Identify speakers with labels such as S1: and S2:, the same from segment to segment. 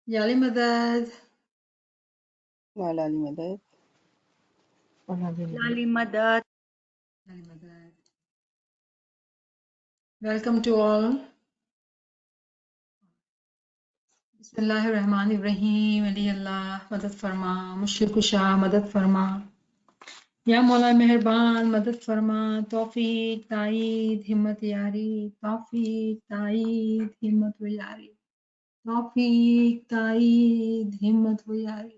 S1: Yali Madad.
S2: وعلى آل مدد.
S3: Lali Madat.
S1: Yali Madad. Welcome to all. Bismillahirrahmanirrahim. Ali Allah, Madad Farma. Mushkil Kusha, Madad Farma. Ya Maula Meherban, Madad Farma. Tawfiq, Taeed, Himmat Yari. Tawfiq, Taeed, Himmat Yari. Tawfiq, Taeed, Himmat Yari.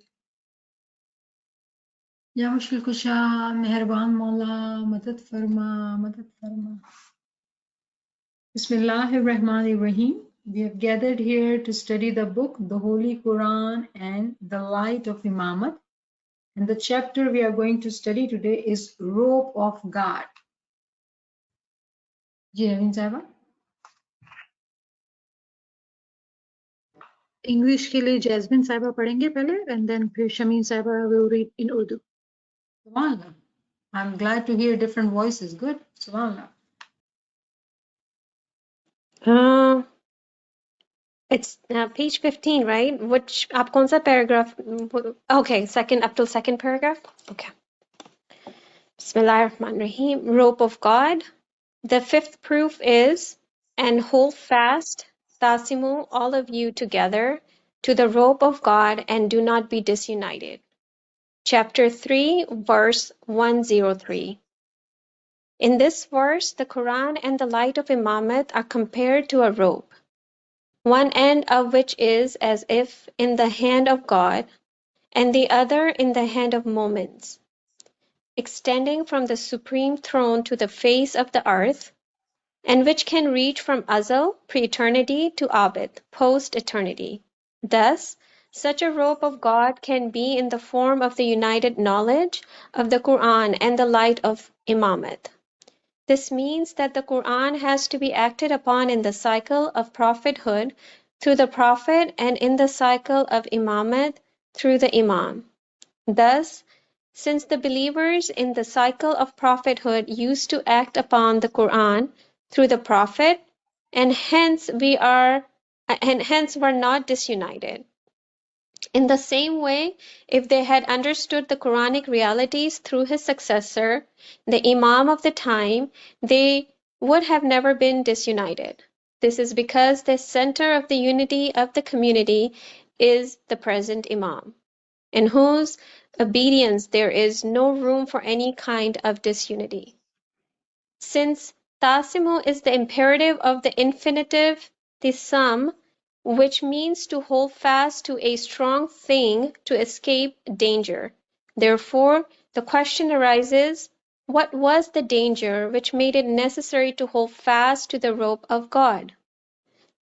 S1: Ya Mushkil Kusha, Meherban Maula, Madad Farma, Madad Farma. Bismillahirrahmanirrahim. We have gathered here to study the book, the Holy Quran and the Light of Imamat. And the chapter we are going to study today is Rope of God. जी नवीन साहबा
S3: English के लिए jasmine साहिबा पढ़ेंगे पहले and then फिर शमीन साहिबा will read in Urdu.
S1: Subhanallah. I'm glad to hear different voices. Good. Subhanallah.
S4: It's page 15, right? Which आप कौन सा paragraph? Okay, second up till second paragraph. Okay. Bismillahirrahmanirrahim. Rope of God. The fifth proof is, and hold fast, Tasimu, all of you together, to the rope of God, and do not be disunited. Chapter 3, verse 103. In this verse, the Quran and the light of Imamat are compared to a rope, one end of which is as if in the hand of God, and the other in the hand of moments, extending from the supreme throne to the face of the earth, and which can reach from Azal, pre-eternity, to Abid, post-eternity. Thus, such a rope of God can be in the form of the united knowledge of the Quran and the light of Imamat. This means that the Quran has to be acted upon in the cycle of prophethood through the Prophet and in the cycle of Imamat through the Imam. Thus, since the believers in the cycle of prophethood used to act upon the Quran through the Prophet, and hence were not disunited. In the same way, if they had understood the Quranic realities through his successor, the Imam of the time, they would have never been disunited. This is because the center of the unity of the community is the present Imam, in whose obedience there is no room for any kind of disunity. Since Tasimu is the imperative of the infinitive, the sum, which means to hold fast to a strong thing to escape danger. Therefore, the question arises, what was the danger which made it necessary to hold fast to the rope of God?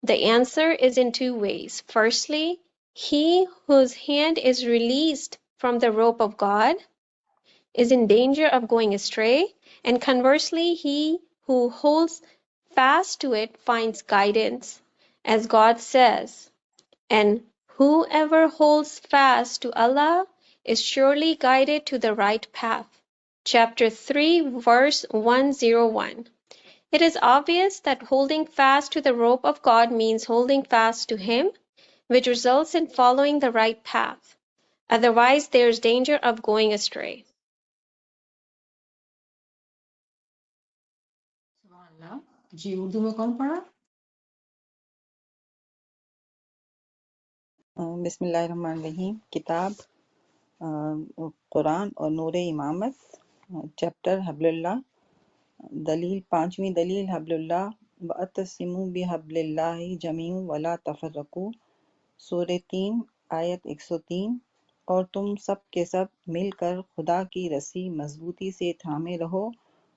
S4: The answer is in two ways. Firstly, he whose hand is released from the rope of God is in danger of going astray, and conversely, he who holds fast to it finds guidance, as God says, and whoever holds fast to Allah is surely guided to the right path. Chapter 3, verse 101. It is obvious that holding fast to the rope of God means holding fast to Him, which results in following the right path. Otherwise, there is danger of going astray.
S1: Subhanallah. जी उर्दू में कौन पढ़ा?
S2: बिस्मिल्लाहिर्रहमानिर्रहीम। किताब कुरान और नूर इमामत, chapter हब्लुल्लाह। दलील, पांचवी दलील हब्लुल्लाह वअतसिमू बिहब्लिल्लाहि जमीअन वला तफर्रकू, सूरह 3 आयत 103। और तुम सब के सब मिलकर खुदा की रस्सी मजबूती से थामे रहो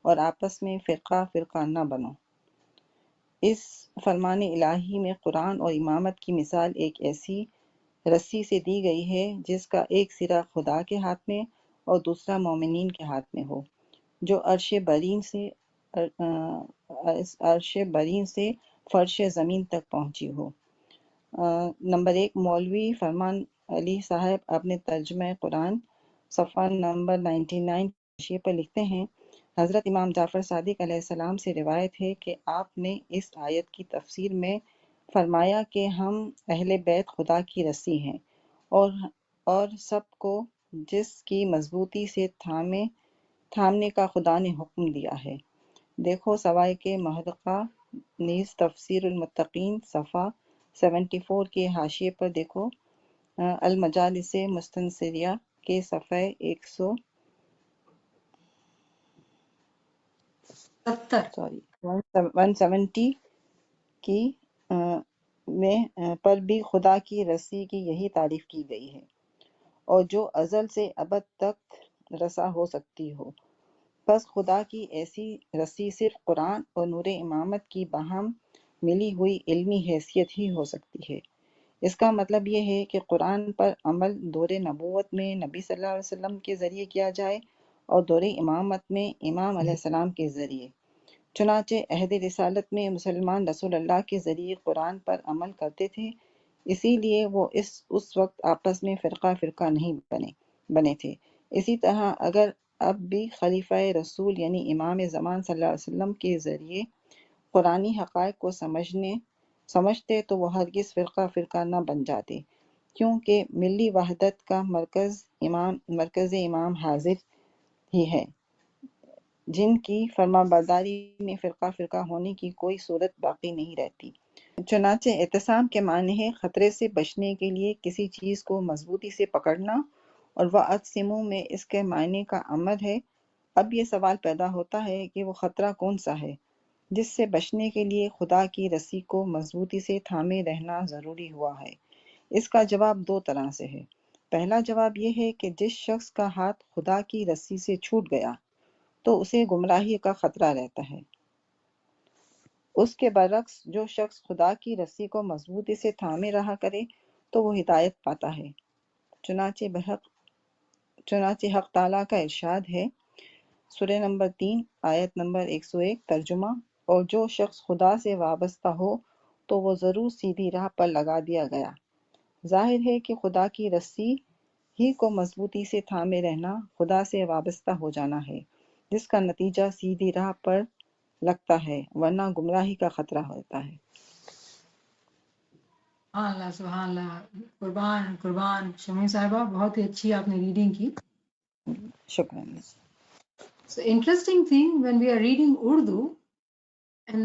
S2: और आपस में फिरका फिरका न बनो। इस फरमान इलाही में कुरान और इमामत की मिसाल एक ऐसी रस्सी से दी गई है जिसका एक सिरा खुदा के हाथ में और दूसरा मोमिनीन के हाथ में हो, जो अर्श बरीन से फर्श ज़मीन तक पहुंची हो। नंबर 1, मौलवी फरमान अली साहब अपने तर्जुमा कुरान सफ़ा नंबर 99 हाशिए पर लिखते हैं, हज़रत इमाम जाफ़र सादिक अलैहिस्सलाम से रिवायत है कि आपने इस आयत की तफसीर में فرمایا کہ ہم اہل بیت خدا کی رسی ہیں اور سب کو جس کی مضبوطی سے تھامنے کا خدا نے حکم دیا ہے۔ دیکھو سوائے کے محرقہ نیز تفسیر المتقین صفحہ 74 کے حاشیے پر دیکھو، المجالس مستنصریہ کے صفحہ 170 کی میں پر بھی خدا کی رسی کی یہی تعریف کی گئی ہے، اور جو ازل سے ابد تک رسا ہو سکتی ہو۔ پس خدا کی ایسی رسی صرف قرآن اور نور امامت کی باہم ملی ہوئی علمی حیثیت ہی ہو سکتی ہے۔ اس کا مطلب یہ ہے کہ قرآن پر عمل دور نبوت میں نبی صلی اللہ علیہ وسلم کے ذریعے کیا جائے اور دور امامت میں امام علیہ السلام کے ذریعے۔ چنانچہ عہد رسالت میں مسلمان رسول اللہ کے ذریعے قرآن پر عمل کرتے تھے، اسی لیے وہ اس وقت آپس میں فرقہ فرقہ نہیں بنے تھے۔ اسی طرح اگر اب بھی خلیفہ رسول یعنی امام زمان صلی اللہ علیہ وسلم کے ذریعے قرآنی حقائق کو سمجھتے تو وہ ہرگز فرقہ فرقہ نہ بن جاتے، کیونکہ ملی وحدت کا مرکز امام حاضر ہی ہے، جن کی فرمانبرداری میں فرقہ فرقہ ہونے کی کوئی صورت باقی نہیں رہتی۔ چنانچہ اعتصام کے معنی ہے خطرے سے بچنے کے لیے کسی چیز کو مضبوطی سے پکڑنا، اور وَأَعْتَصِمُوا میں اس کے معنی کا عمل ہے۔ اب یہ سوال پیدا ہوتا ہے کہ وہ خطرہ کون سا ہے جس سے بچنے کے لیے خدا کی رسی کو مضبوطی سے تھامے رہنا ضروری ہوا ہے؟ اس کا جواب دو طرح سے ہے۔ پہلا جواب یہ ہے کہ جس شخص کا ہاتھ خدا کی رسی سے چھوٹ گیا تو اسے گمراہی کا خطرہ رہتا ہے۔ اس کے برعکس جو شخص خدا کی رسی کو مضبوطی سے تھامے رہا کرے تو وہ ہدایت پاتا ہے۔ چنانچہ حق تعالیٰ کا ارشاد ہے، سورہ نمبر 3 آیت نمبر 101 ترجمہ، اور جو شخص خدا سے وابستہ ہو تو وہ ضرور سیدھی راہ پر لگا دیا گیا۔ ظاہر ہے کہ خدا کی رسی ہی کو مضبوطی سے تھامے رہنا خدا سے وابستہ ہو جانا ہے، جس کا نتیجہ سیدھی راہ پر لگتا ہے، ورنہ گمراہی کا خطرہ ہوتا ہے۔
S1: سبحان اللہ، قربان شمیم صاحبہ، بہت ہی اچھی آپ نے ریڈنگ کی۔
S2: شکریہ۔
S1: So interesting thing, when we are reading Urdu and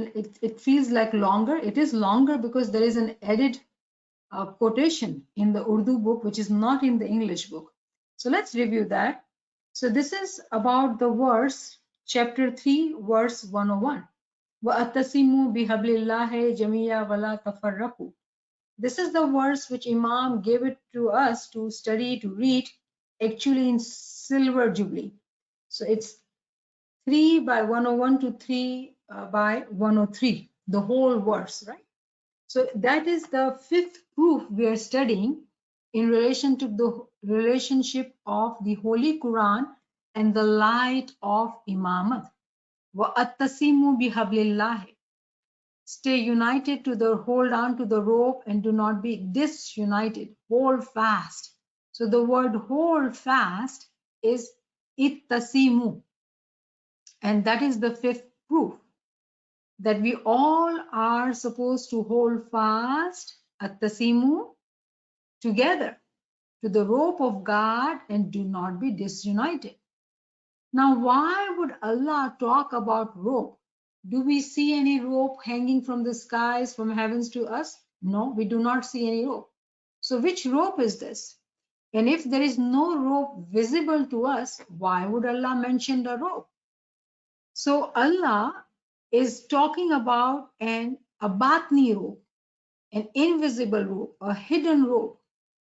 S1: it feels like longer, it is longer because there is an added quotation in the Urdu book which is not in the English book. So let's review that. So this is about the verse, chapter 3, verse 101. وَأَتَّصِمُوا بِحَبْلِ اللَّهِ جَمِيعًا وَلَا تَفَرَّقُوا. This is the verse which Imam gave it to us to study, to read, actually in Silver Jubilee. So it's 3 by 101 to 3 by 103, the whole verse, right? So that is the fifth proof we are studying in relation to the relationship of the Holy Quran and the light of Imamat. وَأَتَّصِمُوا بِحَبْلِ اللَّهِ. Stay united hold on to the rope and do not be disunited. Hold fast. So the word hold fast is ittasimu. And that is the fifth proof, that we all are supposed to hold fast at-tasimu together to the rope of God and do not be disunited. Now, why would Allah talk about rope? Do we see any rope hanging from the skies, from heavens to us? No, we do not see any rope. So which rope is this? And if there is no rope visible to us, why would Allah mention the rope? So Allah is talking about a batni rope, an invisible rope, a hidden rope.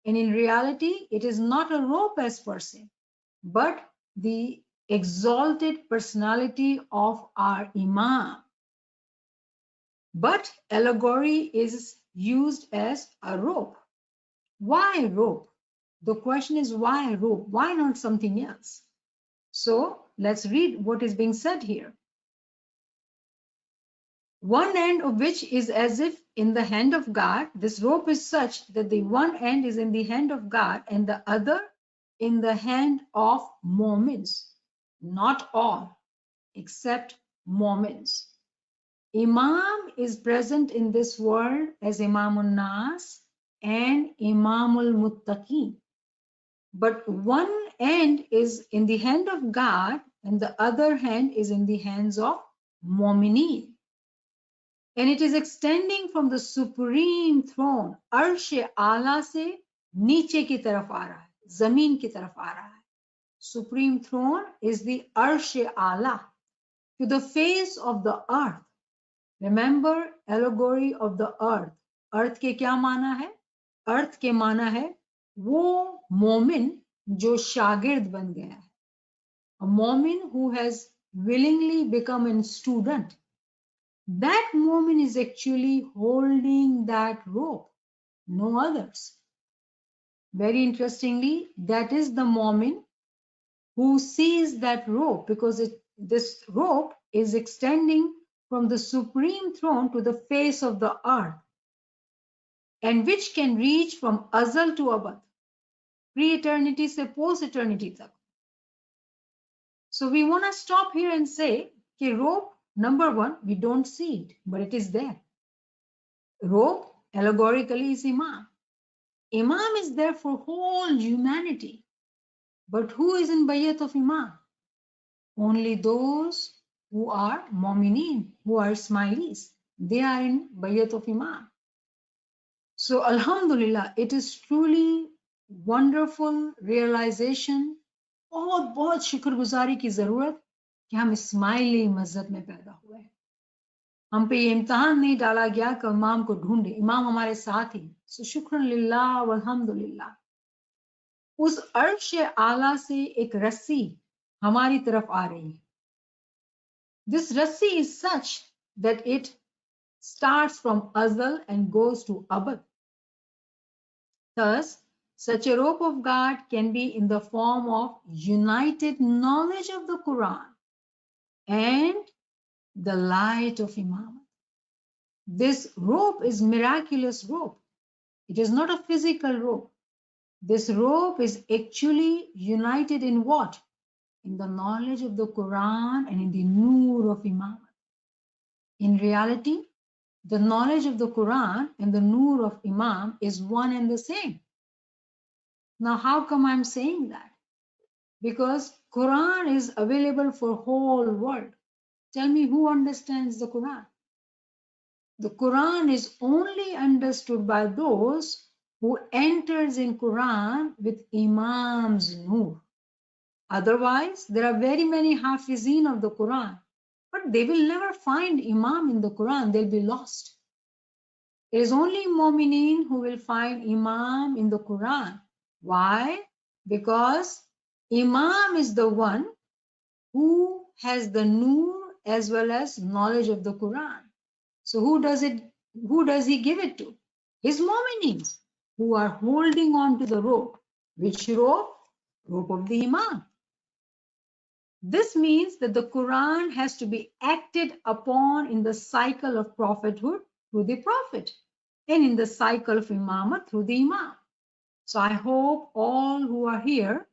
S1: And in reality, it is not a rope as per se, but the exalted personality of our Imam. But allegory is used as a rope. Why rope? The question is why rope? Why not something else? So let's read what is being said here. One end of which is as if in the hand of God. This rope is such that the one end is in the hand of God and the other in the hand of Mu'mins. Not all, except Mu'mins. Imam is present in this world as Imamul Nas and Imamul Muttaqin. But one end is in the hand of God and the other hand is in the hands of Mu'mineen. And it is extending from the supreme throne, Arsh Ala se नीचे की तरफ आ रहा है, जमीन की तरफ आ रहा है. Supreme throne is the Arsh Ala, to the face of the earth. Remember allegory of the earth. Earth के क्या माना है? Earth के माना है वो मोमिन जो शागिर्द बन गया है. A momin who has willingly become a student. That momin is actually holding that rope, no others. Very interestingly, that is the momin who sees that rope, because this rope is extending from the supreme throne to the face of the earth, and which can reach from azal to abad, pre-eternity se post-eternity tak. So we want to stop here and say, कि rope, number one, we don't see it, but it is there. Rope, allegorically, is Imam. Imam is there for whole humanity. But who is in bayat of Imam? Only those who are Mu'mineen, who are Ismailis. They are in bayat of Imam. So Alhamdulillah, it is truly wonderful realization. बहुत शुक्रगुजारी की जरूरत कि हम इस्माइली मजहब में पैदा हुए. हम पे ये इम्तिहान नहीं डाला गया कि इमाम को ढूंढे, इमाम हमारे साथ ही. सो शुक्र लिल्लाह वल्हम्दुलिल्लाह. उस अर्श आला से एक रस्सी हमारी तरफ आ रही है. This rassi is such that it starts from azal and goes to abad. Thus, such a rope of God can be in the form of united knowledge of the Quran and the light of Imam. This rope is miraculous rope. It is not a physical rope. This rope is actually united in what? In the knowledge of the Quran and in the nur of Imam. In reality, the knowledge of the Quran and the nur of Imam is one and the same. Now, how come I'm saying that? Because Quran is available for whole world. Tell me who understands the Quran? The Quran is only understood by those who enters in Quran with Imam's nur. Otherwise, there are very many hafizin of the Quran, but they will never find Imam in the Quran. They'll be lost. It is only Mu'mineen who will find Imam in the Quran. Why? Because Imam is the one who has the nur as well as knowledge of the Quran. So who does he give it to? His Mu'mineens who are holding on to the rope. Which rope? Rope of the Imam. This means that the Quran has to be acted upon in the cycle of prophethood through the prophet and in the cycle of Imamat through the Imam. So I hope all who are here,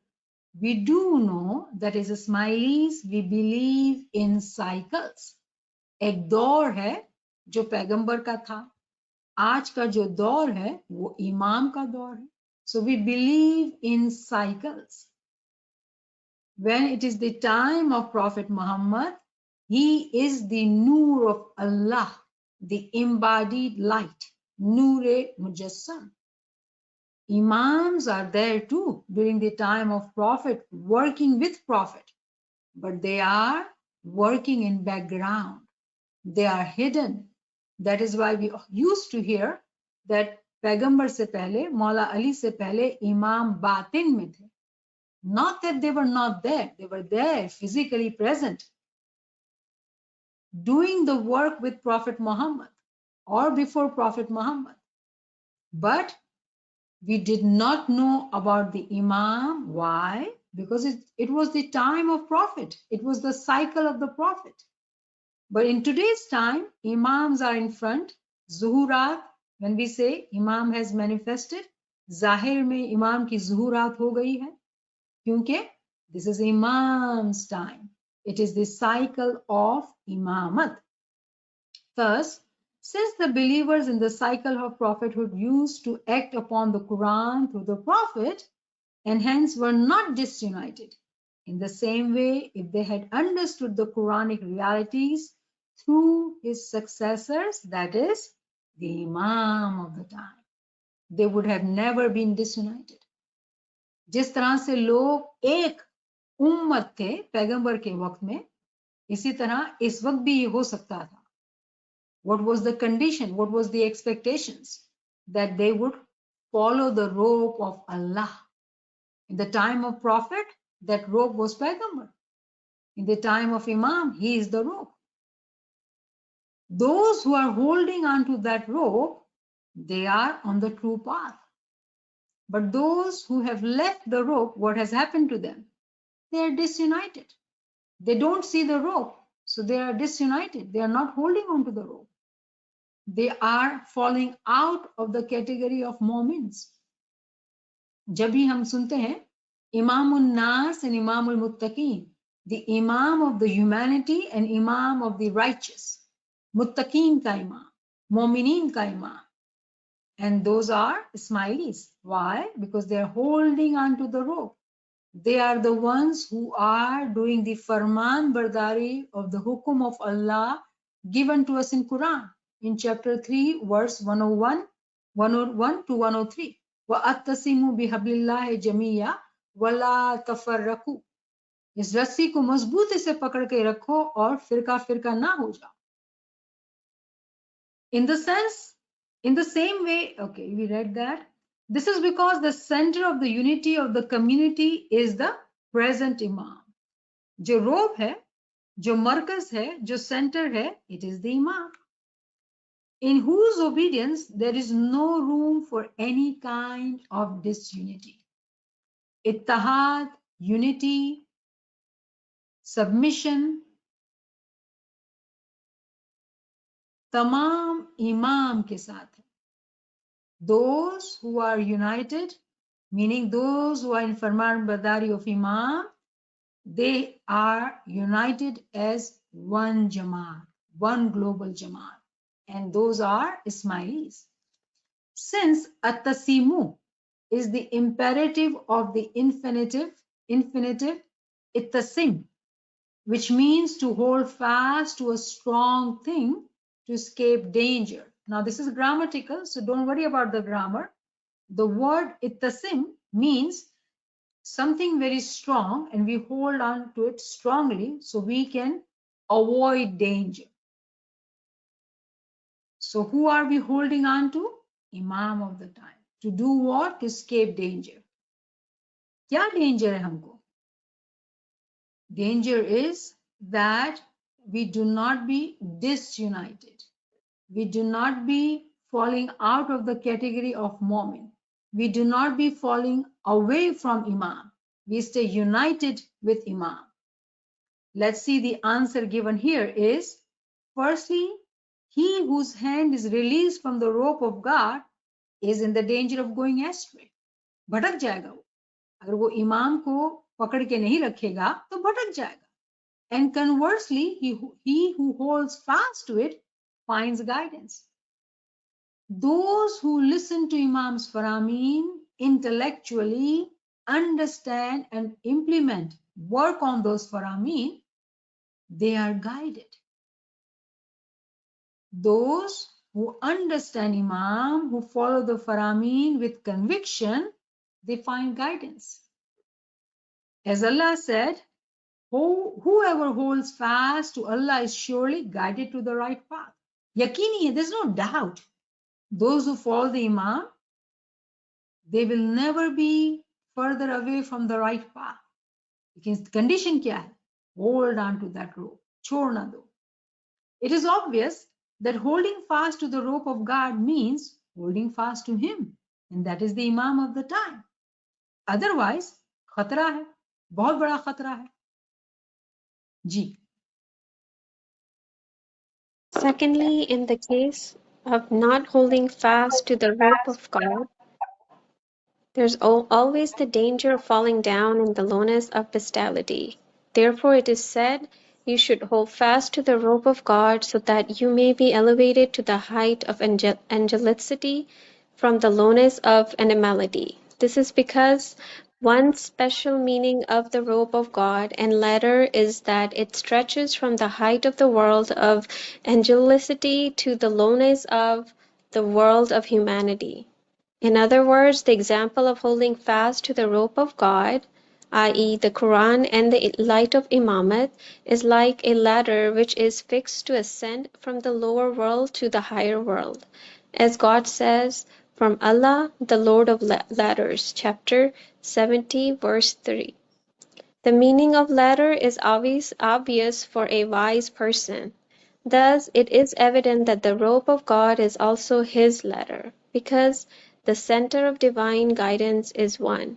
S1: we do know that as Ismailis, we believe in cycles. एक दौर है जो पैगंबर का था, आज का जो दौर है वो इमाम का दौर है. So we believe in cycles. When it is the time of Prophet Muhammad, he is the nur of Allah, the embodied light, Nur-e Mujassam. Imams are there too during the time of Prophet, working with Prophet, but they are working in background. They are hidden. That is why we used to hear that Paigambar se pehle, Maula Ali se pehle, Imam batin mein the. Not that they were not there. They were there, physically present, doing the work with Prophet Muhammad or before Prophet Muhammad. But we did not know about the Imam. Why? Because it was the time of Prophet. It was the cycle of the Prophet. But in today's time, Imams are in front. Zuhurat, when we say Imam has manifested, Zahir mein Imam ki Zuhurat ho gayi hai. Kyunke this is Imam's time. It is the cycle of Imamat. Thus, since the believers in the cycle of prophethood used to act upon the Quran through the Prophet and hence were not disunited, in the same way, if they had understood the Quranic realities through his successors, that is, the Imam of the time, they would have never been disunited. जिस तरह से लोग एक उम्मत थे पैगंबर के वक्त में, इसी तरह इस वक्त भी ये हो सकता था. What was the condition? What was the expectations? That they would follow the rope of Allah. In the time of Prophet, that rope was Paigambar. In the time of Imam, he is the rope. Those who are holding on to that rope, they are on the true path. But those who have left the rope, what has happened to them? They are disunited. They don't see the rope, so they are disunited. They are not holding on to the rope. They are falling out of the category of Mu'mins. जब भी हम सुनते हैं Imamul Nas and Imamul Muttaqin, the Imam of the humanity and Imam of the righteous, Muttaqin ka Imam, Mu'minin ka Imam, and those are Ismailis. Why? Because they are holding on to the rope. They are the ones who are doing the farman bardari of the hukum of Allah given to us in Quran, in chapter 3, verse 101 to 103. وَأَتَّصِمُوا بِحَبْلِ اللَّهِ جَمِيعًا وَلَا تَفَرَّقُوا. इस रस्सी को मजबूती से पकड़ के रखो और फिरका फिरका ना हो जाओ. In the same way, okay, we read that. This is because the center of the unity of the community is the present Imam. जो rope है, जो मरकज है, जो center है, it is the Imam, in whose obedience there is no room for any kind of disunity. Ittihad, unity, submission, तमाम Imam के साथ है. Those who are united, meaning those who are in farman bardari of Imam, they are united as one Jamaat, one global Jamaat, and those are Ismailis. Since at-tasimu is the imperative of the infinitive ittasim, which means to hold fast to a strong thing to escape danger. Now this is grammatical, so don't worry about the grammar. The word ittasim means something very strong and we hold on to it strongly so we can avoid danger. So who are we holding on to? Imam of the time. To do what? To escape danger. क्या danger है हमको? Danger is that we do not be disunited. We do not be falling out of the category of Mu'min. We do not be falling away from Imam. We stay united with Imam. Let's see the answer given here is, firstly, he whose hand is released from the rope of God is in the danger of going astray. भटक जाएगा वो. अगर वो इमाम को पकड़ के नहीं रखेगा तो भटक जाएगा. And conversely, he who holds fast to it finds guidance. Those who listen to Imam's Farameen intellectually understand and implement, work on those Farameen, they are guided. Those who understand Imam, who follow the Farameen with conviction, they find guidance. As Allah said, whoever holds fast to Allah is surely guided to the right path. Yaqini, there's no doubt. Those who follow the Imam, they will never be further away from the right path. Because the condition क्या है? Hold on to that rope. छोड़ ना दो. It is obvious that holding fast to the rope of God means holding fast to Him, and that is the Imam of the time. Otherwise, खतरा है, बहुत बड़ा खतरा है. जी.
S4: Secondly, in the case of not holding fast to the rope of God, there's always the danger of falling down in the lowness of bestiality. Therefore it is said, You should hold fast to the rope of God so that you may be elevated to the height of angelicity from the lowness of animality. This is because one special meaning of the robe of God and ladder is that it stretches from the height of the world of angelicity to the lowness of the world of humanity. In other words, the example of holding fast to the rope of God, i.e., the Quran and the light of Imamat, is like a ladder which is fixed to ascend from the lower world to the higher world. As God says, from Allah, the Lord of Ladders, chapter 70, verse 3. The meaning of ladder is obvious for a wise person. Thus, it is evident that the robe of God is also his ladder, because the center of divine guidance is one,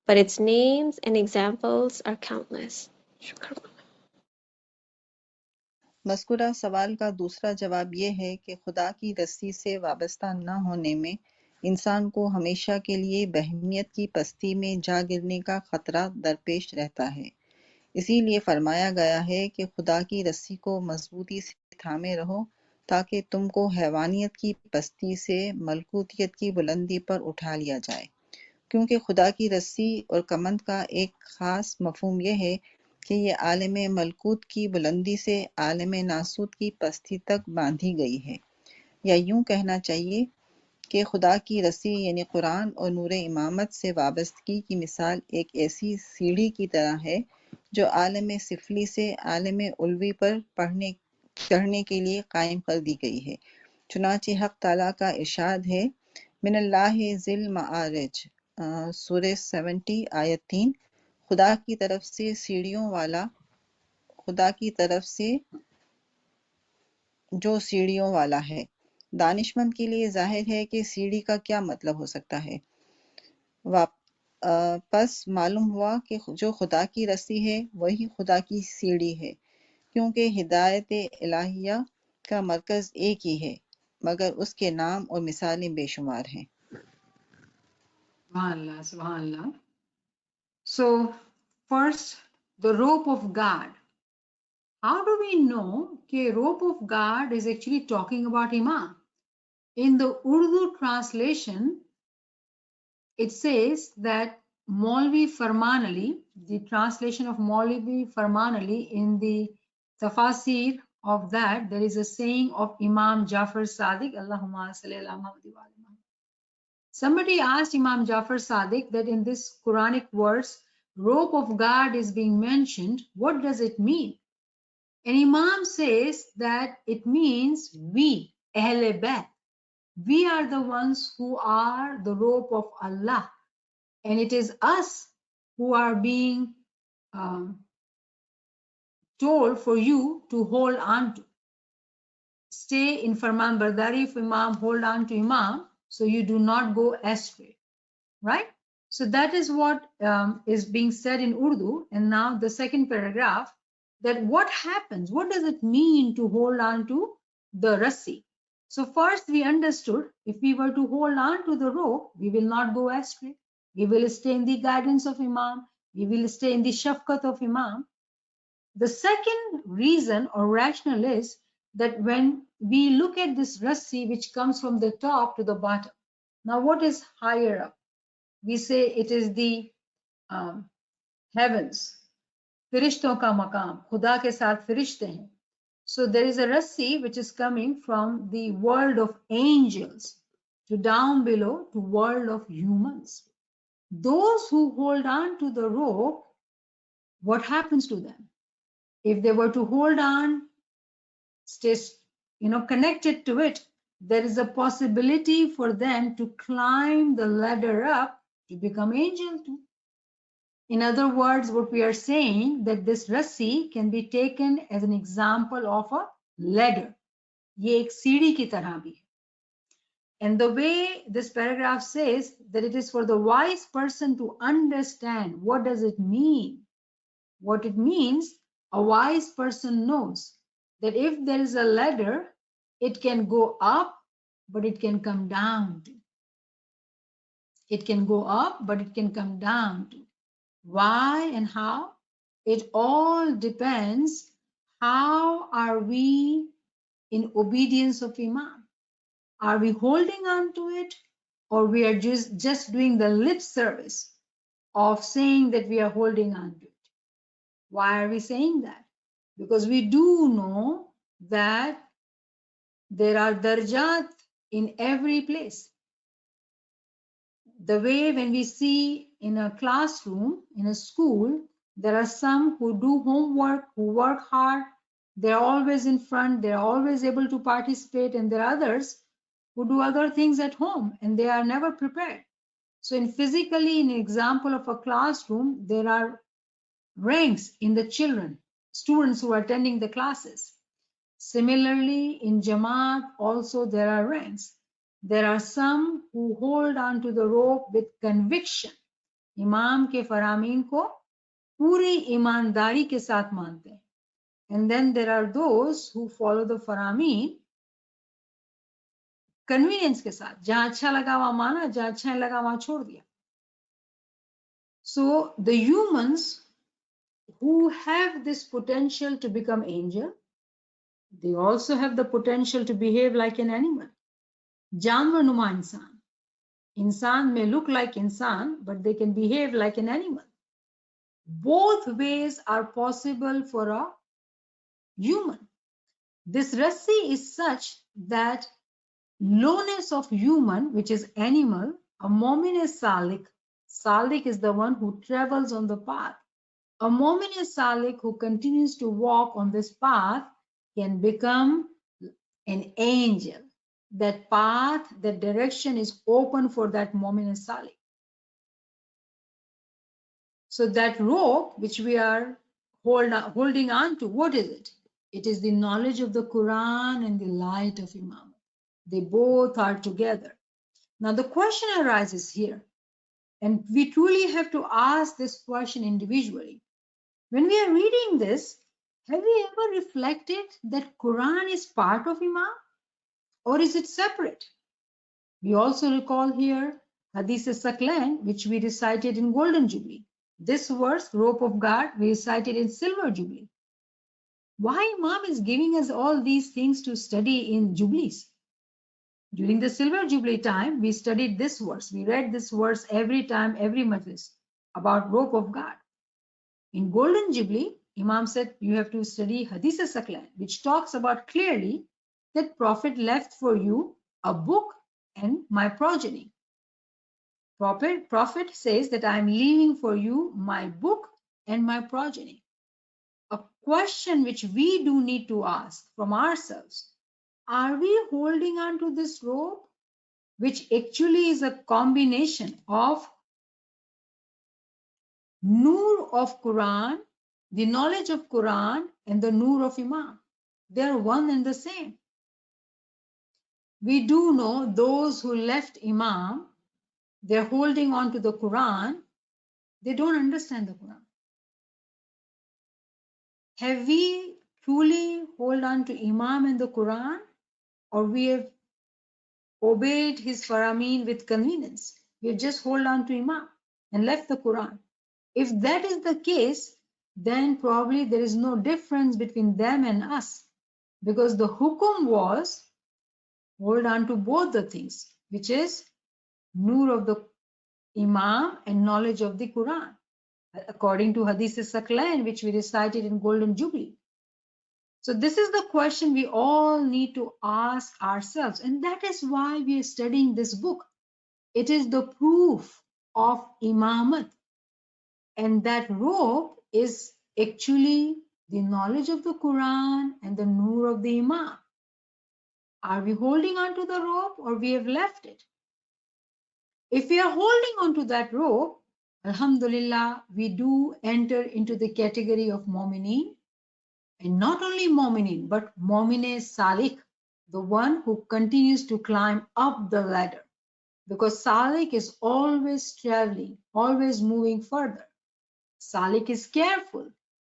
S4: but its names and examples are countless. Shukran.
S2: मज़कूरा सवाल का दूसरा जवाब ये है कि खुदा की रस्सी से वाबस्ता न होने में इंसान को हमेशा के लिए बहमियत की पस्ती में जा गिरने का खतरा दरपेश रहता है। इसीलिए फरमाया गया है कि खुदा की रस्सी को मजबूती से थामे रहो ताकि तुमको हैवानियत की पस्ती से मलकूतियत की बुलंदी पर उठा लिया जाए, क्योंकि खुदा की रस्सी और कमंद का एक ख़ास मफ़हूम यह है कि ये आलम मलकूत की बुलंदी से आलम नासूत की पस्ती तक बांधी गई है, या यूं कहना चाहिए कि खुदा की रस्सी यानी कुरान और नूर इमामत से वाबस्तगी की मिसाल एक ऐसी सीढ़ी की तरह है जो आलम सिफली से आलम उल्वी पर चढ़ने के लिए कायम कर दी गई है। चुनांचे हक ताला का इरशाद है, मिनल्लाहि ज़िल मआरिज, सूरह 70 आयत 3, खुदा की तरफ से सीढ़ियों वाला, खुदा की तरफ से जो सीढ़ियों वाला है। दानिशमंद के लिए जाहिर है कि सीढ़ी का क्या मतलब हो सकता है। पस मालूम हुआ कि जो खुदा की रस्सी है वही खुदा की सीढ़ी है, क्योंकि हिदायत इलाहिया का मरकज एक ही है, मगर उसके नाम और मिसालें बेशुमार हैं।
S1: Subhanallah, Subhanallah. So, first, the rope of God. How do we know that rope of God is actually talking about Imam? In the Urdu translation, it says that Maulvi Farman Ali, the translation of Maulvi Farman Ali, in the tafasir of that, there is a saying of Imam Jafar Sadiq, Allahumma salli ala Muhammad wa ali Muhammad. Somebody asked Imam Jafar Sadiq that in this Quranic verse, rope of God is being mentioned. What does it mean? And Imam says that it means we, Ahle Bayt. We are the ones who are the rope of Allah. And it is us who are being told for you to hold on to. Stay in Farman Bardari of Imam, hold on to Imam, so you do not go astray. Right? So that is what is being said in Urdu. And now the second paragraph, that what happens, what does it mean to hold on to the rassi? So first we understood, if we were to hold on to the rope, we will not go astray. We will stay in the guidance of Imam. We will stay in the shafqat of Imam. The second reason or rationale is that when we look at this rassi, which comes from the top to the bottom, now what is higher up? We say it is the heavens, फिरिश्तों का मकाम, खुदा के साथ फिरिश्ते हैं. So there is a rassi which is coming from the world of angels to down below to world of humans. Those who hold on to the rope, what happens to them? If they were to hold on, stay, connected to it, there is a possibility for them to climb the ladder up to become angel too. In other words, what we are saying that this rassi can be taken as an example of a ladder. ये एक सीढ़ी की तरह भी है. And the way this paragraph says that it is for the wise person to understand what does it mean. What it means, a wise person knows that if there is a ladder, it can go up, but it can come down too. It can go up, but it can come down too. Why and how? It all depends how are we in obedience of Imam? Are we holding on to it, or we are just doing the lip service of saying that we are holding on to it? Why are we saying that? Because we do know that there are darajat in every place. The way when we see in a classroom, in a school, there are some who do homework, who work hard, they're always in front, they're always able to participate, and there are others who do other things at home and they are never prepared. So in physically, in an example of a classroom, there are ranks in the children, students who are attending the classes. Similarly, in Jamaat also there are ranks. There are some who hold on to the rope with conviction. Imam के फरामीन को पूरी ईमानदारी के साथ मानते हैं. And then there are those who follow the फरामीन convenience के साथ. जहाँ अच्छा लगा वहाँ माना, जहाँ अच्छा नहीं लगा वहाँ छोड़ दिया. So the humans who have this potential to become angel, they also have the potential to behave like an animal. जानवर नुमा इंसान. Insan may look like insan, but they can behave like an animal. Both ways are possible for a human. This rassi is such that lowness of human, which is animal, a mu'min is salik. Salik is the one who travels on the path. A mu'min is salik who continues to walk on this path can become an angel. That path, that direction is open for that mu'min is salik. So that rope which we are holding on to, what is it? It is the knowledge of the Quran and the light of Imam. They both are together. Now the question arises here, and we truly have to ask this question individually. When we are reading this, have we ever reflected that Quran is part of Imam, or is it separate? We also recall here Hadith Saklan, which we recited in Golden Jubilee. This verse, rope of God, we recited in Silver Jubilee. Why Imam is giving us all these things to study in Jubilees? During the Silver Jubilee time, we studied this verse. We read this verse every time, every majlis, about rope of God. In Golden Jubilee, Imam said you have to study Hadith Saklan, which talks about clearly that Prophet left for you a book and my progeny. Prophet says that I am leaving for you my book and my progeny. A question which we do need to ask from ourselves, are we holding on to this rope, which actually is a combination of Noor of Quran, the knowledge of Quran, and the Noor of Imam? They are one and the same. We do know those who left Imam, they're holding on to the Quran, they don't understand the Quran. Have we truly hold on to Imam and the Quran, or we have obeyed his farameen with convenience? We have just hold on to Imam and left the Quran. If that is the case, then probably there is no difference between them and us, because the hukum was hold on to both the things, which is Noor of the Imam and knowledge of the Quran, according to Hadith Saklan, which we recited in Golden Jubilee. So this is the question we all need to ask ourselves, and that is why we are studying this book. It is the proof of Imamat, and that rope is actually the knowledge of the Quran and the Noor of the Imam. Are we holding on to the rope, or we have left it? If we are holding on to that rope, Alhamdulillah, we do enter into the category of Mu'mineen. And not only Mu'minin, but Mu'mine Salik, the one who continues to climb up the ladder. Because Salik is always traveling, always moving further. Salik is careful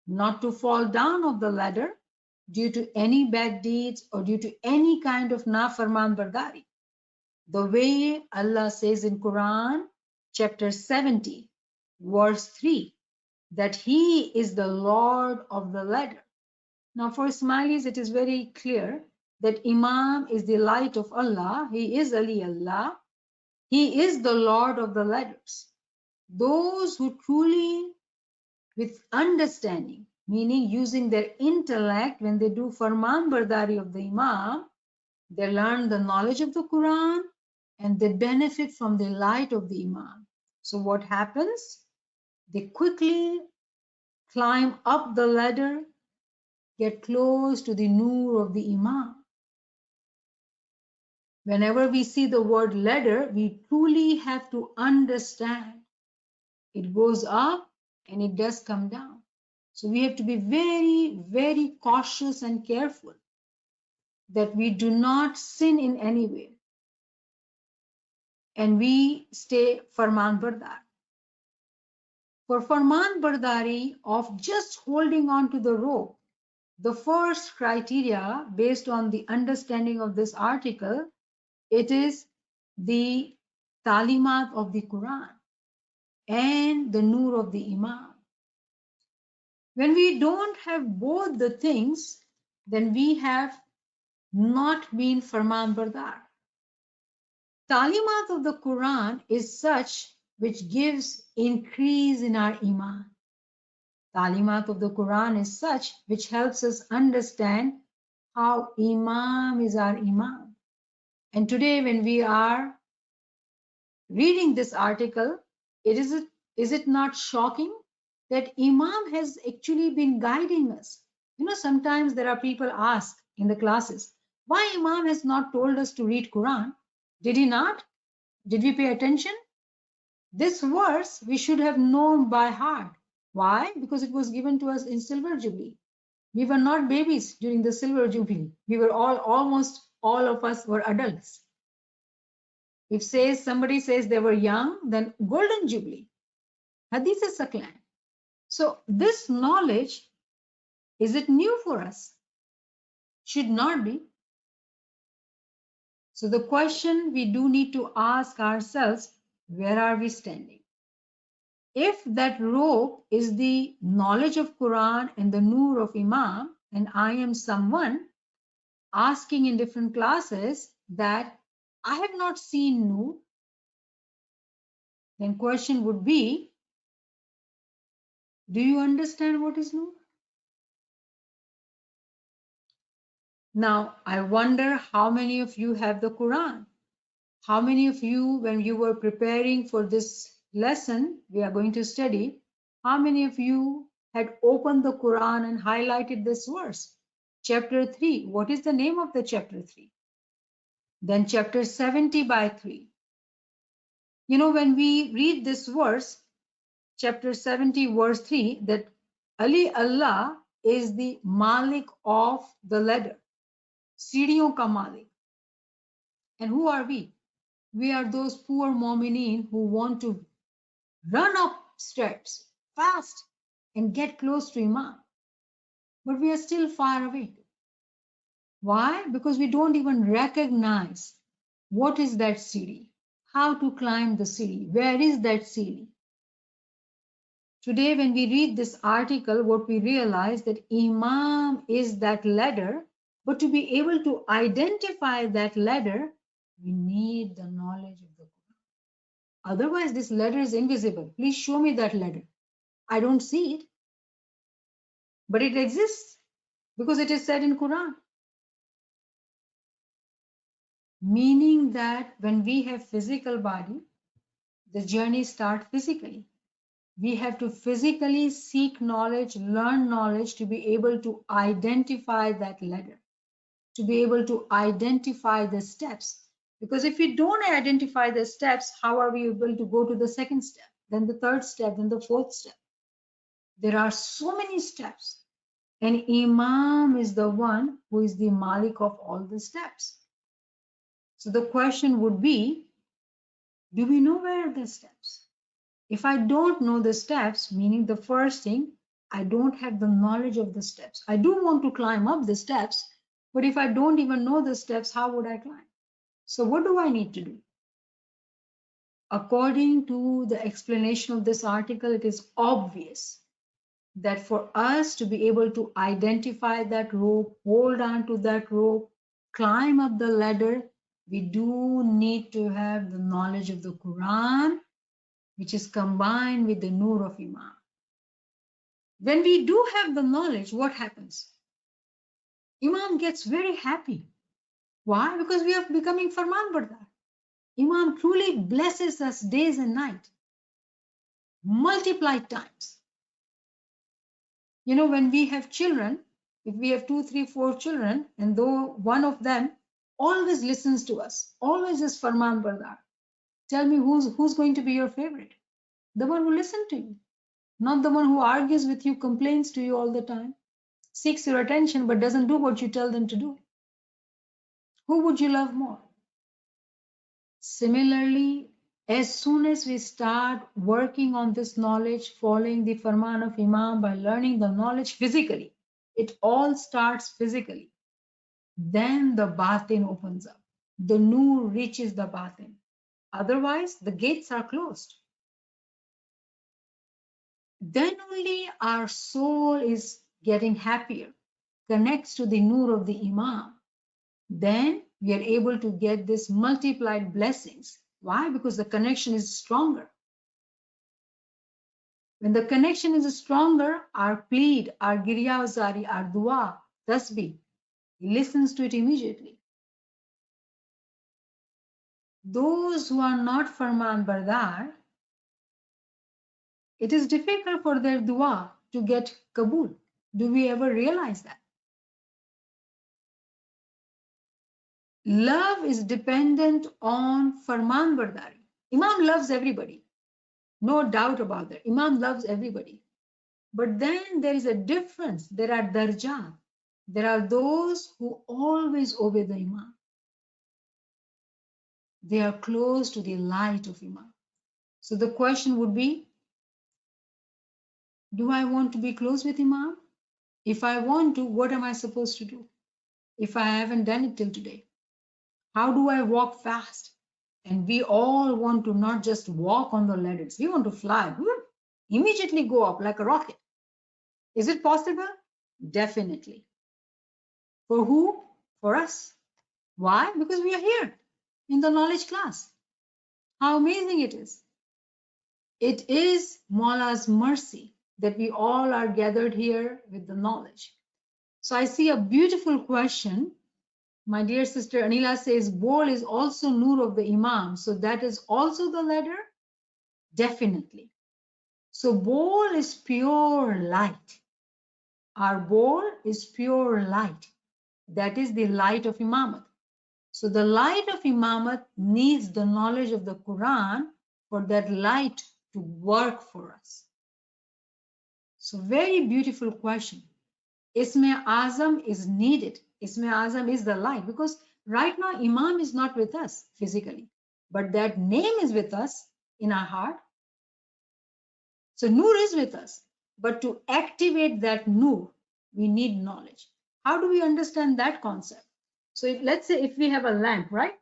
S1: not to fall down off the ladder due to any bad deeds or due to any kind of nafarman bardari. The way Allah says in Quran, chapter 70, verse 3, that He is the Lord of the ladder. Now for Ismailis, it is very clear that Imam is the light of Allah. He is Ali Allah. He is the Lord of the letters. Those who truly, with understanding, meaning using their intellect, when they do Farman Bardari of the Imam, they learn the knowledge of the Quran and they benefit from the light of the Imam. So what happens? They quickly climb up the ladder, get close to the Noor of the Imam. Whenever we see the word ladder, we truly have to understand it goes up and it does come down. So we have to be very, very cautious and careful that we do not sin in any way and we stay Farman Bardar. For Farman Bardari of just holding on to the rope, the first criteria based on the understanding of this article, it is the talimat of the Quran and the nur of the Imam. When we don't have both the things, then we have not been Farman Bardar. Talimat of the Quran is such which gives increase in our Iman. Talimat of the Quran is such which helps us understand how Imam is our Imam. And today when we are reading this article, is it not shocking that Imam has actually been guiding us? You know, sometimes there are people ask in the classes, why Imam has not told us to read Quran? Did he not? Did we pay attention? This verse we should have known by heart. Why? Because it was given to us in Silver Jubilee. We were not babies during the Silver Jubilee. We were almost all of us were adults. If somebody says they were young, then Golden Jubilee. Hadith is Saklan. So this knowledge, is it new for us? Should not be. So the question we do need to ask ourselves, where are we standing? If that rope is the knowledge of Quran and the Noor of Imam, and I am someone asking in different classes that I have not seen Noor, then question would be, do you understand what is Noor? Now, I wonder how many of you have the Quran? How many of you, when you were preparing for this lesson we are going to study, how many of you had opened the Quran and highlighted this verse? Chapter 3. What is the name of the chapter 3? Then chapter 70 by 3. You know, when we read this verse, chapter 70 verse 3, that Ali Allah is the Malik of the ladder. Sidiyon ka Malik. And who are we? We are those poor mu'mineen who want to run up steps fast and get close to Imam. But we are still far away. Why? Because we don't even recognize what is that Sidi, how to climb the Sidi, where is that Sidi. Today, when we read this article, what we realize that Imam is that ladder, but to be able to identify that ladder, we need the knowledge of the Quran. Otherwise, this ladder is invisible. Please show me that ladder. I don't see it, but it exists because it is said in Quran. Meaning that when we have physical body, the journey starts physically. We have to physically seek knowledge, learn knowledge to be able to identify that ladder, to be able to identify the steps. Because if we don't identify the steps, how are we able to go to the second step, then the third step, then the fourth step? There are so many steps. And Imam is the one who is the Malik of all the steps. So the question would be, do we know where are the steps? If I don't know the steps, meaning the first thing, I don't have the knowledge of the steps. I do want to climb up the steps, but if I don't even know the steps, how would I climb? So what do I need to do? According to the explanation of this article, it is obvious that for us to be able to identify that rope, hold on to that rope, climb up the ladder, we do need to have the knowledge of the Quran, which is combined with the Nur of Imam. When we do have the knowledge, what happens? Imam gets very happy. Why? Because we are becoming Farman Bardar. Imam truly blesses us days and night, multiplied times. You know, when we have children, if we have 2, 3, 4 children, and though one of them always listens to us, always is Farman Bardar, tell me who's going to be your favorite? The one who listens to you, not the one who argues with you, complains to you all the time, seeks your attention but doesn't do what you tell them to do. Who would you love more? Similarly, as soon as we start working on this knowledge, following the Farman of Imam by learning the knowledge physically, it all starts physically. Then the batin opens up. The Nur reaches the batin. Otherwise, the gates are closed. Then only our soul is getting happier, connects to the Nur of the Imam. Then we are able to get this multiplied blessings. Why? Because the connection is stronger. When the connection is stronger, our plead, our giryazari, our dua, tasbih, he listens to it immediately. Those who are not Farman Bardar, it is difficult for their dua to get Kabul. Do we ever realize that? Love is dependent on Farman Bardari. Imam loves everybody. No doubt about that. Imam loves everybody. But then there is a difference. There are darjat. There are those who always obey the Imam. They are close to the light of Imam. So the question would be, do I want to be close with Imam? If I want to, what am I supposed to do? If I haven't done it till today, how do I walk fast? And we all want to not just walk on the ladders. We want to fly, immediately go up like a rocket. Is it possible? Definitely. For who? For us. Why? Because we are here in the knowledge class. How amazing it is. It is Maula's mercy that we all are gathered here with the knowledge. So I see a beautiful question. My dear sister Anila says, bowl is also Nur of the Imam. So that is also the ladder? Definitely. So bowl is pure light. Our bowl is pure light. That is the light of Imamat. So the light of Imamat needs the knowledge of the Quran for that light to work for us. So very beautiful question. Isme Azam is needed. Isme Azam is the light, because right now Imam is not with us physically, but that name is with us in our heart. So Nur is with us, but to activate that Nur, we need knowledge. How do we understand that concept? So let's say if we have a lamp, right?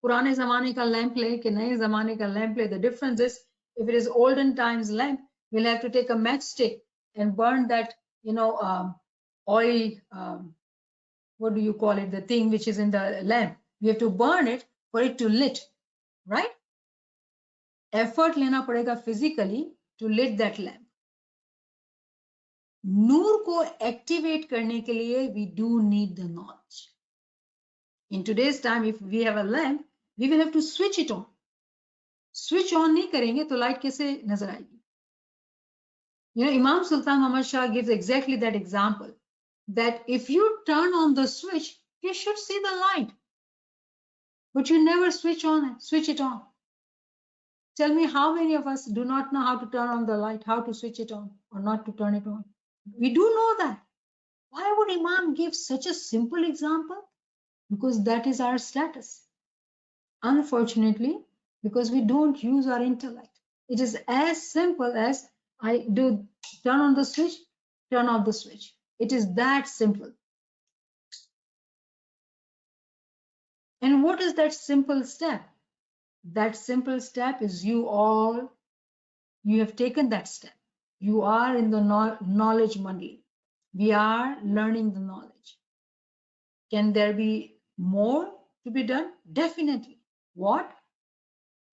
S1: Purane zamane ka lamp le ke naye zamane ka lamp le. The difference is, if it is olden times lamp, we'll have to take a matchstick and burn that, oil, what do you call it? The thing which is in the lamp. We have to burn it for it to lit, right? Effort lena padega physically to lit that lamp. Noor ko activate karne ke liye we do need the knowledge. In today's time, if we have a lamp, we will have to switch it on. Switch on nahi karenge to light kaise nazar aayegi? Imam Sultan Muhammad Shah gives exactly that example, that if you turn on the switch, you should see the light, but you never switch it on. Tell me how many of us do not know how to turn on the light, how to switch it on or not to turn it on? We do know that. Why would Imam give such a simple example? Because that is our status. Unfortunately, because we don't use our intellect. It is as simple as I do turn on the switch, turn off the switch. It is that simple. And what is that simple step? That simple step is you have taken that step. You are in the knowledge money. We are learning the knowledge. Can there be more to be done? Definitely. What?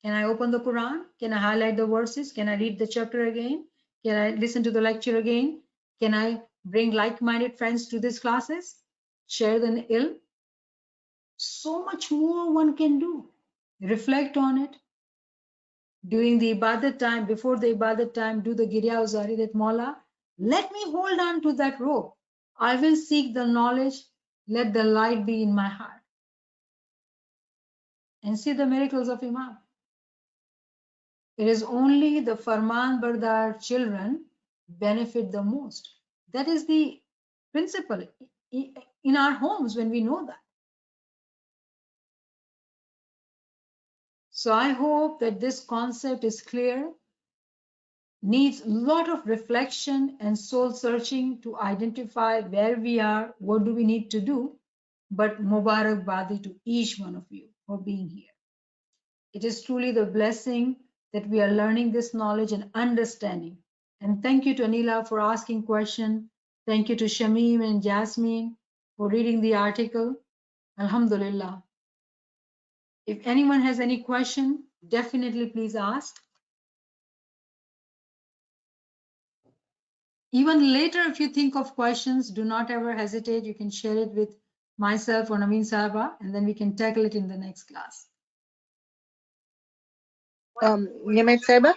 S1: Can I open the Quran? Can I highlight the verses? Can I read the chapter again? Can I listen to the lecture again? Can I bring like-minded friends to these classes? Share the ilm? So much more one can do. Reflect on it. During the ibadat time, before the ibadat time, do the Girya Uzari that Mawla, let me hold on to that rope. I will seek the knowledge. Let the light be in my heart. And see the miracles of Imam. It is only the Farman Bardar children benefit the most. That is the principle in our homes when we know that. So I hope that this concept is clear, needs a lot of reflection and soul searching to identify where we are, what do we need to do, but Mubarak Badi to each one of you for being here. It is truly the blessing that we are learning this knowledge and understanding. And thank you to Anila for asking question. Thank you to Shamim and Jasmine for reading the article. Alhamdulillah. If anyone has any question, definitely please ask. Even later, if you think of questions, do not ever hesitate. You can share it with myself or Naveen Sahaba, and then we can tackle it in the next class.
S5: NIAMAT Saiba,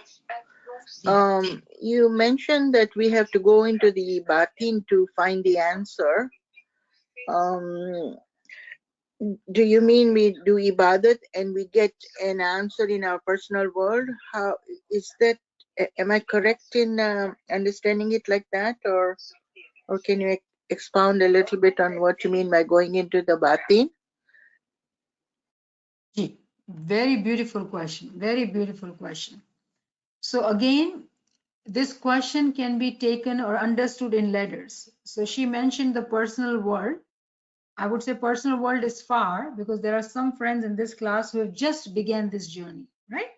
S5: you mentioned that we have to go into the batin to find the answer. Do you mean we do ibadat and we get an answer in our personal world? How is that? Am I correct in understanding it like that, or can you expound a little bit on what you mean by going into the batin?
S1: Very beautiful question. Very beautiful question. So again, this question can be taken or understood in letters. So she mentioned the personal world. I would say personal world is far because there are some friends in this class who have just began this journey, right?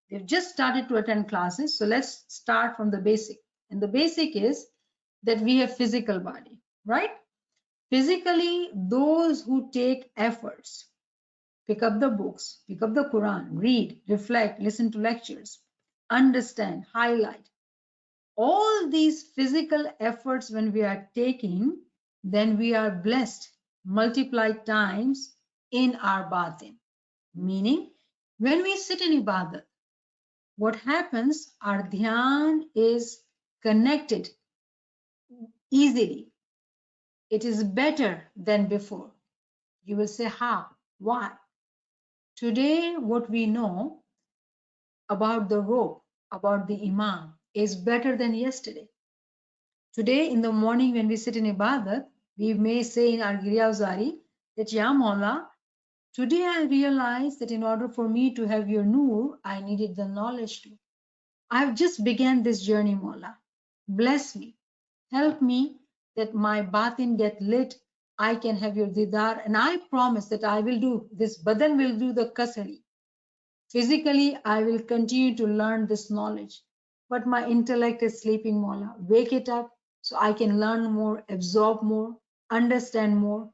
S1: They've just started to attend classes. So let's start from the basic. And the basic is that we have physical body, right? Physically, those who take efforts, pick up the books, pick up the Quran, read, reflect, listen to lectures, understand, highlight. All these physical efforts when we are taking, then we are blessed multiplied times in our batin. Meaning, when we sit in ibadat, what happens, our dhyan is connected easily. It is better than before. You will say, how? Why? Today, what we know about the rope, about the imam, is better than yesterday. Today, in the morning, when we sit in ibadat, we may say in our Girya Uzari that, Ya Mawla, today I realized that in order for me to have your nur, I needed the knowledge too. I've just began this journey, Mawla. Bless me. Help me that my batin get lit. I can have your didar. And I promise that I will do this. Badan will do the kasari. Physically, I will continue to learn this knowledge. But my intellect is sleeping, Mawla. Wake it up so I can learn more, absorb more, understand more.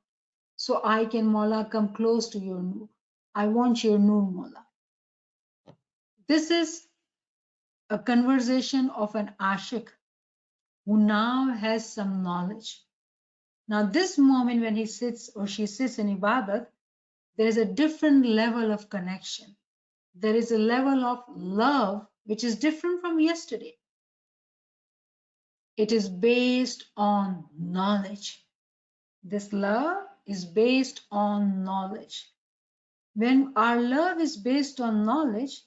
S1: So I can, Mawla, come close to your nur. I want your nur, Mawla. This is a conversation of an ashik who now has some knowledge. Now, this moment when he sits or she sits in ibadat, there is a different level of connection. There is a level of love which is different from yesterday. It is based on knowledge. This love is based on knowledge. When our love is based on knowledge,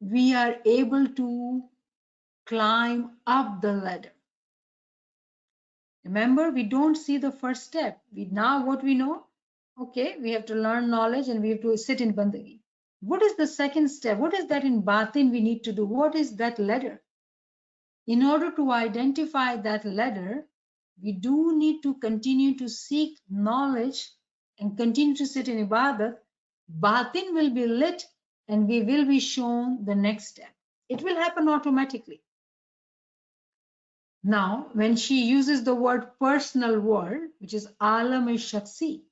S1: we are able to climb up the ladder. Remember, we don't see the first step. Now what we know? Okay, we have to learn knowledge and we have to sit in bandagi. What is the second step? What is that in batin we need to do? What is that ladder? In order to identify that ladder, we do need to continue to seek knowledge and continue to sit in ibadat. Batin will be lit and we will be shown the next step. It will happen automatically. Now, when she uses the word personal world, which is alam-e-shakhsi,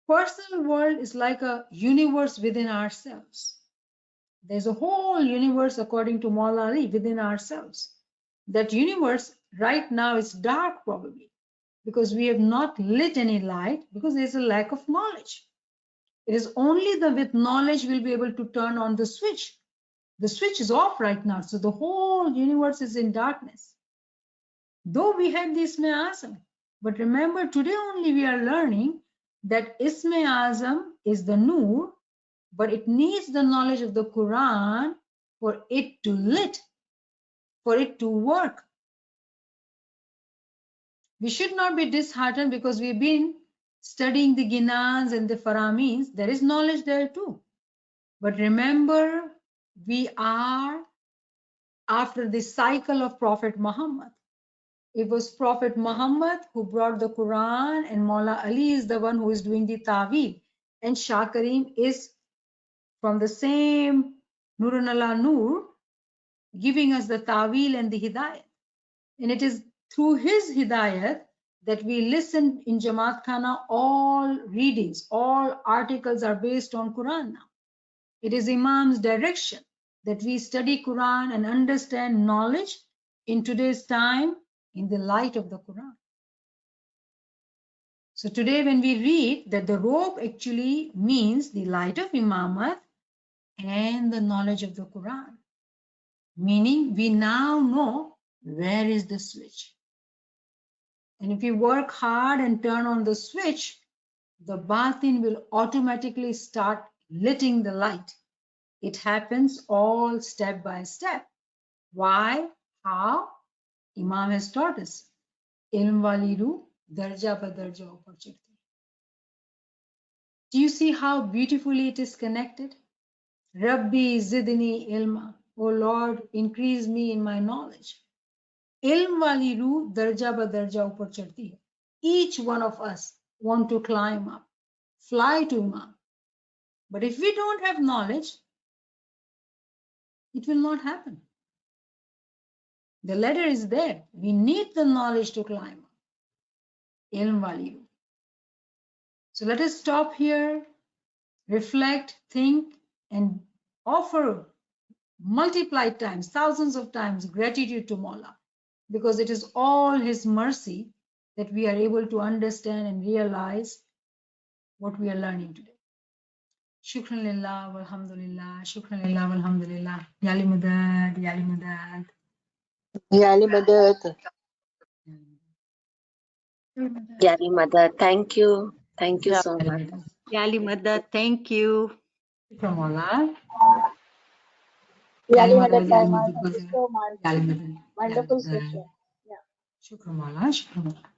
S1: personal world is like a universe within ourselves. There's a whole universe, according to Maula Ali, within ourselves. That universe right now is dark, probably, because we have not lit any light, because there's a lack of knowledge. It is only with knowledge we'll be able to turn on the switch. The switch is off right now, so the whole universe is in darkness. Though we have the Isme Azam, but remember, today only we are learning that Isme Azam is the Noor, but it needs the knowledge of the Quran for it to lit, for it to work. We should not be disheartened because we've been studying the Ginans and the Faramins. There is knowledge there too. But remember, we are after the cycle of Prophet Muhammad. It was Prophet Muhammad who brought the Quran, and Maula Ali is the one who is doing the Ta'wil. And Shah Karim is from the same Nurun Allah Nur, giving us the Ta'wil and the Hidayat. And it is through his Hidayat that we listen in Jamaat Khana. All readings, all articles are based on Quran now. It is Imam's direction that we study Quran and understand knowledge in today's time in the light of the Quran. So today when we read that the robe actually means the light of Imamat and the knowledge of the Quran, meaning we now know where is the switch. And if we work hard and turn on the switch, the batin will automatically start lighting the light. It happens all step by step. Why? How? Imam has taught us. Ilm wali ruh darja ba darja upar chadti. Do you see how beautifully it is connected? Rabbi zidni ilma. O Lord, increase me in my knowledge. Ilm wali ruh darja ba darja upar chadti. Each one of us want to climb up, fly to Imam. But if we don't have knowledge, it will not happen. The ladder is there. We need the knowledge to climb up. Ilm wali ruh. So let us stop here, reflect, think, and offer multiplied times, thousands of times, gratitude to Mawla, because it is all His mercy that we are able to understand and realize what we are learning today. Shukran lillah walhamdulillah, shukran lillah walhamdulillah. Yali madad, yali madad.
S5: Yali Madad.
S6: Yari Mother, thank you. Thank you so much.
S2: Yali Madad, thank you.
S1: Shukran Mawla.
S7: Yali
S1: Madad,
S7: Madad
S1: yali
S7: Taima,
S1: madad,
S7: thank you so much.
S1: yali madad,
S7: Wonderful
S1: yali madad.
S7: session. Yeah.
S1: Shukran Mawla, shukran Mawla.